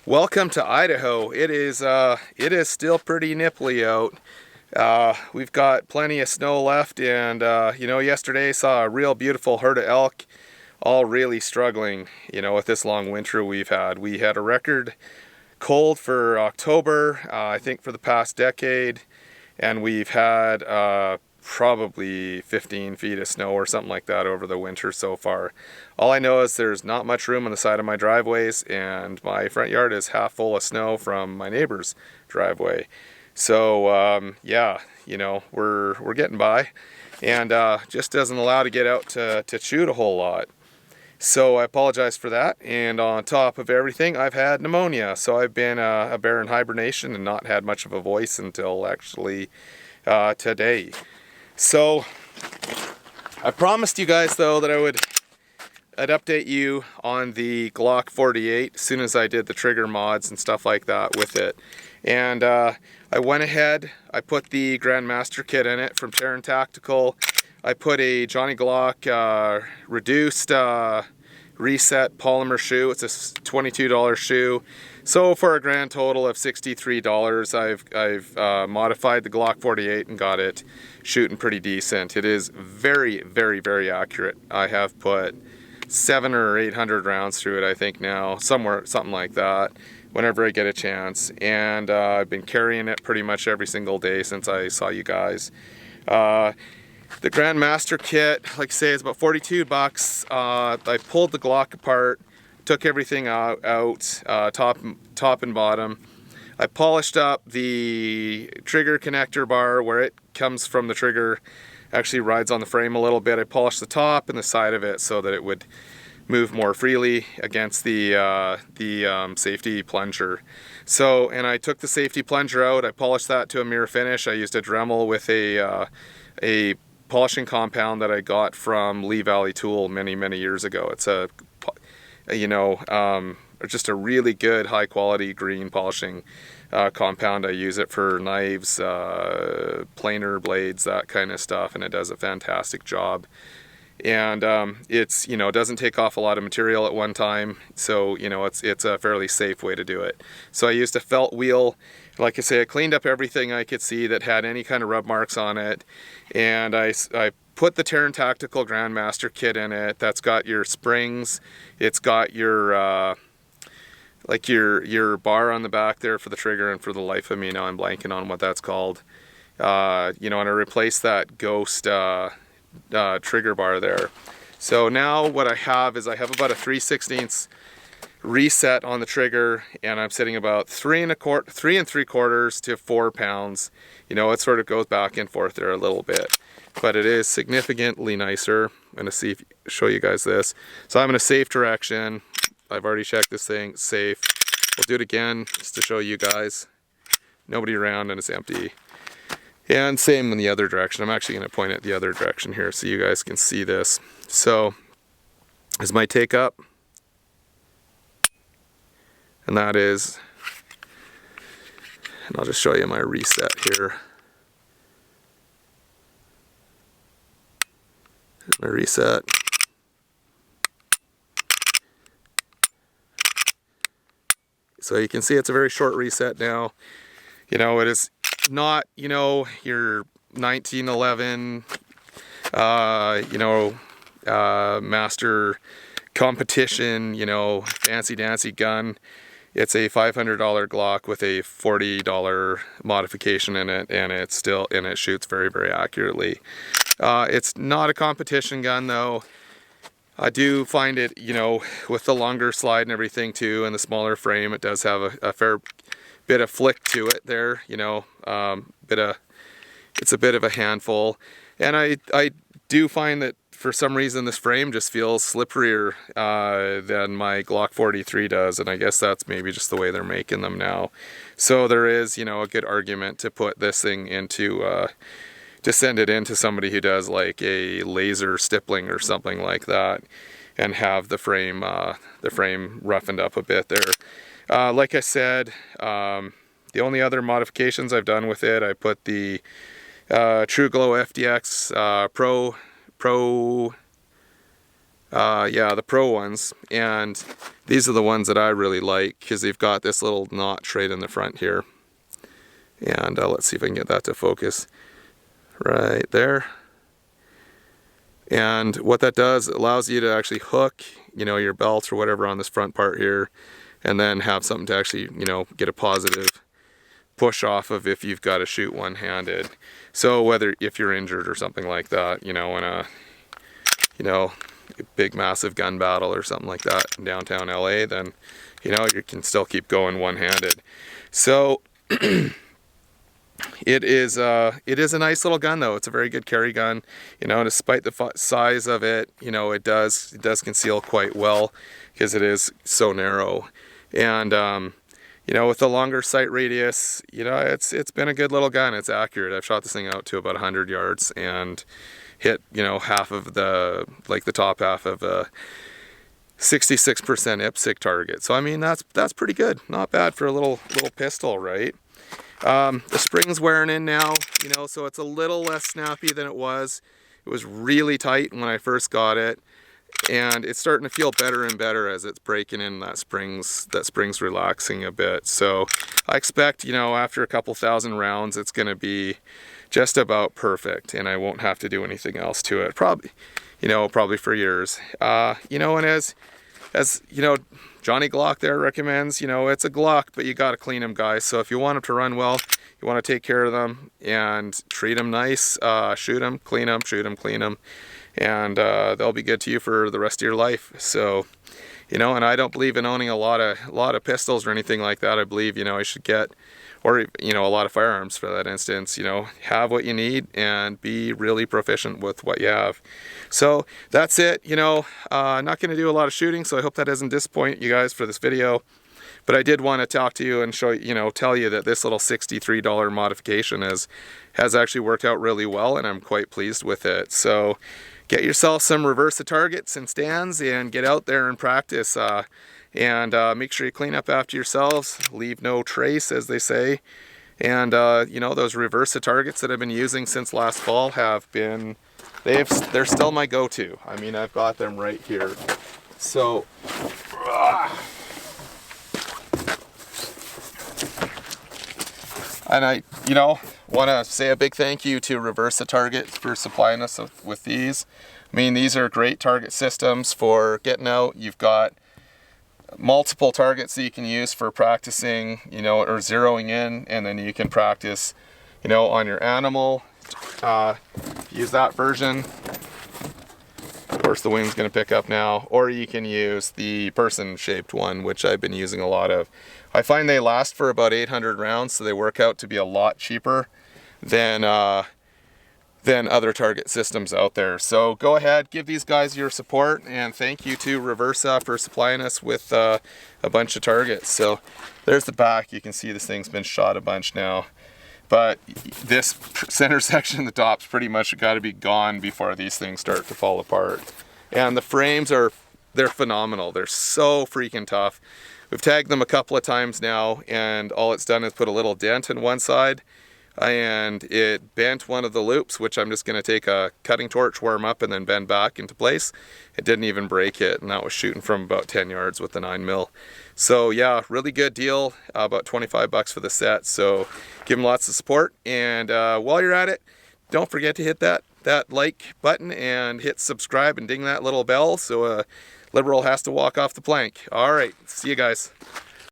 Welcome to Idaho. It is still pretty nipply out. We've got plenty of snow left, and yesterday saw a real beautiful herd of elk, all really struggling, with this long winter we've had. We had a record cold for October, I think for the past decade, and we've had probably 15 feet of snow or something like that over the winter so far. All I know is there's not much room on the side of my driveways, and my front yard is half full of snow from my neighbor's driveway. So yeah, we're getting by, and just doesn't allow to get out to shoot a whole lot. So I apologize for that. And on top of everything, I've had pneumonia, so I've been a bear in hibernation and not had much of a voice until actually today. So I promised you guys though that I'd update you on the Glock 48 as soon as I did the trigger mods and stuff like that with it. And I went ahead, I put the Grandmaster kit in it from Taran Tactical. I put a Johnny Glock reduced reset polymer shoe. It's a $22 shoe. So for a grand total of $63, I've modified the Glock 48 and got it shooting pretty decent. It is very, very, very accurate. I have put 700 or 800 rounds through it, I think now, something like that, whenever I get a chance. And I've been carrying it pretty much every single day since I saw you guys. The Grandmaster kit, like I say, is about 42 bucks. I pulled the Glock apart, took everything out, top and bottom. I polished up the trigger connector bar where it comes from the trigger, actually rides on the frame a little bit. I polished the top and the side of it so that it would move more freely against the safety plunger. So, and I took the safety plunger out, I polished that to a mirror finish. I used a Dremel with a polishing compound that I got from Lee Valley Tool many years ago. It's just a really good high quality green polishing compound. I use it for knives, planer blades, that kind of stuff, and it does a fantastic job. And it's doesn't take off a lot of material at one time, so it's a fairly safe way to do it. So I used a felt wheel. Like I say, I cleaned up everything I could see that had any kind of rub marks on it, and I put the Taran Tactical Grandmaster kit in it. That's got your springs, it's got your your bar on the back there for the trigger, and for the life of me now I'm blanking on what that's called. And I replaced that Ghost trigger bar there. So now what I have is I have about a 3/16 reset on the trigger, and I'm sitting about 3 3/4 to 4 pounds. It sort of goes back and forth there a little bit, but it is significantly nicer. I'm going to show you guys this. So I'm in a safe direction. I've already checked this thing, safe. We'll do it again just to show you guys. Nobody around and it's empty. And same in the other direction. I'm actually going to point it the other direction here so you guys can see this. So is my take up, and that is, and I'll just show you my reset here. Here's my reset. So you can see it's a very short reset now. It is not, your 1911, master competition, fancy dancy gun. It's a $500 Glock with a $40 modification in it, and it shoots very, very accurately. It's not a competition gun though. I do find it, with the longer slide and everything too, and the smaller frame, it does have a fair bit of flick to it there, it's a bit of a handful. And I do find that for some reason this frame just feels slipperier than my Glock 43 does, and I guess that's maybe just the way they're making them now. So there is, a good argument to put this thing into, to send it into somebody who does like a laser stippling or something like that, and have the frame roughened up a bit there. Like I said, the only other modifications I've done with it, I put the True Glow FDX Pro Yeah, the Pro ones, and these are the ones that I really like because they've got this little notch right in the front here. And let's see if I can get that to focus right there. And what that does, it allows you to actually hook, you know, your belt or whatever on this front part here, and then have something to actually, you know, get a positive push off of if you've got to shoot one-handed. So whether if you're injured or something like that, you know, in a, you know, a big massive gun battle or something like that in downtown LA, then, you know, you can still keep going one-handed. So it is a nice little gun though. It's a very good carry gun, you know, despite the size of it, you know, it does conceal quite well because it is so narrow. And you know, with the longer sight radius, you know, it's been a good little gun. It's accurate. I've shot this thing out to about 100 yards and hit, you know, half of the, like the top half of a 66% IPSC target. So I mean, that's pretty good. Not bad for a little pistol, right? The spring's wearing in now, you know, so it's a little less snappy than it was. It was really tight when I first got it, and it's starting to feel better and better as it's breaking in. That spring's relaxing a bit. So I expect, you know, after a couple thousand rounds, it's going to be just about perfect, and I won't have to do anything else to it. Probably for years. You know, and as you know, Johnny Glock there recommends, you know, it's a Glock, but you got to clean them, guys. So if you want them to run well, you want to take care of them and treat them nice, shoot them, clean them, shoot them, clean them, and they'll be good to you for the rest of your life. So, you know, and I don't believe in owning a lot of pistols or anything like that. I believe, you know, I should get, or, you know, a lot of firearms for that instance, you know, have what you need and be really proficient with what you have. So that's it. You know, not going to do a lot of shooting, so I hope that doesn't disappoint you guys for this video. But I did want to talk to you and show you, know, tell you that this little $63 modification has actually worked out really well, and I'm quite pleased with it. So get yourself some reverse targets and stands and get out there and practice. And make sure you clean up after yourselves, leave no trace, as they say. And you know, those reverse targets that I've been using since last fall have been, they're still my go-to. I mean, I've got them right here. So and I, you know, want to say a big thank you to Reverse Target for supplying us with these. I mean, these are great target systems for getting out. You've got multiple targets that you can use for practicing, you know, or zeroing in, and then you can practice, you know, on your animal. Use that version. Of course, the wing's going to pick up now, or you can use the person-shaped one, which I've been using a lot of. I find they last for about 800 rounds, so they work out to be a lot cheaper than other target systems out there. So go ahead, give these guys your support, and thank you to Reversa for supplying us with a bunch of targets. So there's the back. You can see this thing's been shot a bunch now, but this center section, the top's pretty much got to be gone before these things start to fall apart. And the frames they're phenomenal. They're so freaking tough. We've tagged them a couple of times now, and all it's done is put a little dent in one side, and it bent one of the loops, which I'm just going to take a cutting torch, warm up, and then bend back into place. It didn't even break it, and that was shooting from about 10 yards with the 9mm. So yeah, really good deal, about 25 bucks for the set. So give them lots of support, and while you're at it, don't forget to hit that like button and hit subscribe and ding that little bell so Liberal has to walk off the plank. All right, see you guys.